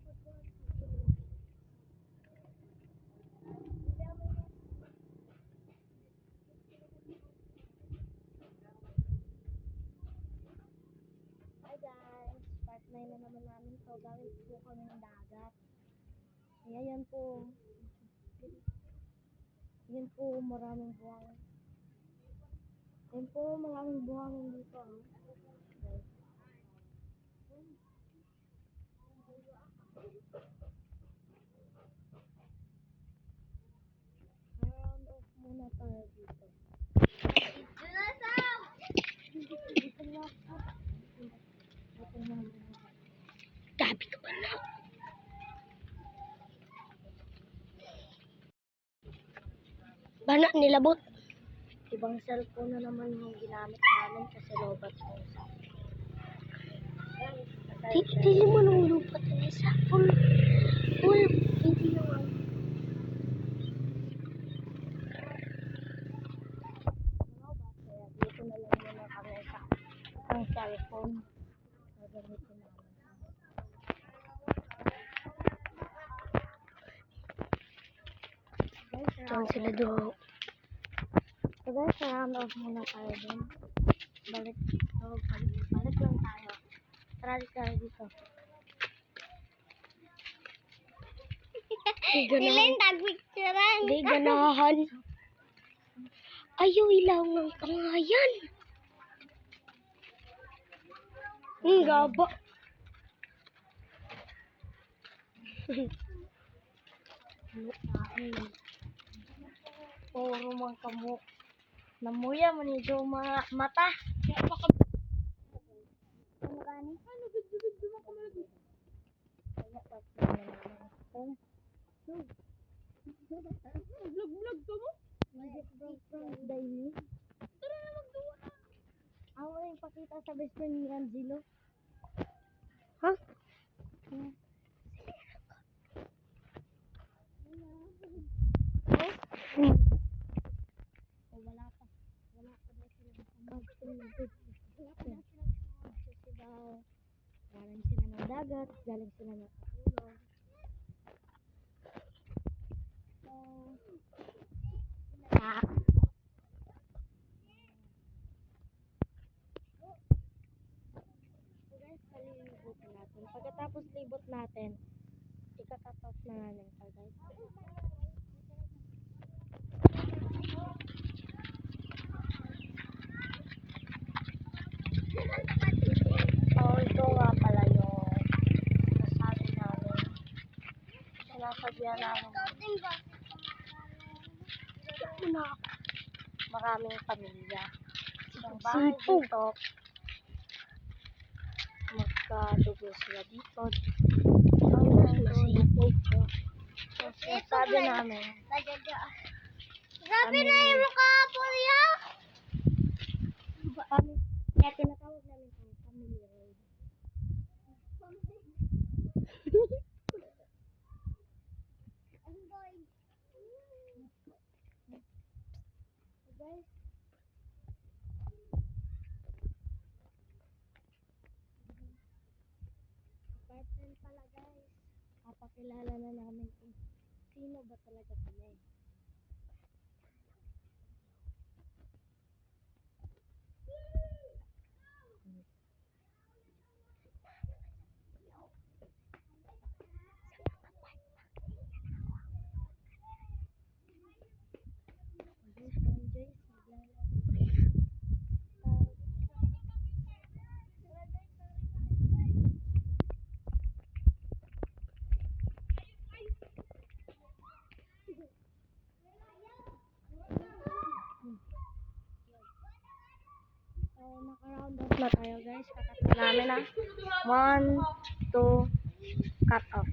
Hi guys, part 9 na naman namin to. Gawin po kami ng dagat. Ayan po. Yan po, maraming buhangin. Yan po, maraming buhangin dito. Round off muna tayo dito. Gabi ka ba na? Bana nilabot. Ibang cellphone na naman yung ginamit namin kasi lobat po sa Dili mo nung lupat ang isa. Full video. kaya dito na lang muna kami sa isang cellphone. Gagamitin namin. Diyan sila doon. So guys, round off muna tayo dun. Balik lang tayo. Tara dito. Ilan tagpicturean? Di ganahan. Ayaw ilaw ng pangayan. Ang gaba. Puro mga kamuk. Namuya man ito mga mata. Ano gani? Ano video mo ko malagi? Kaya pa vlog ka mo? Vlog daily. Tara na magduwa na. Ako na yung pakita sa best friend ni Angelo. Ha? Wala pa daw sila kasi daw galing sila ng dagat, galing sila ng katulog. So guys, palilibutin natin. Pagkatapos libot natin, ikatatos na namin ito guys. So ito nga pala yung nasabi namin. Sinasadya namin. Maraming pamilya. Isang bahay dito. Magkadugo sila dito. Masipog. So, sinasabi namin. Grabe na yung mukha po niya. Kaya tinatawag namin kung family road. So guys, apartment pala guys. Papakilala na namin kung sino ba talaga kami. So, naka-round off na tayo guys. Kakatid namin na 1, 2, cut off.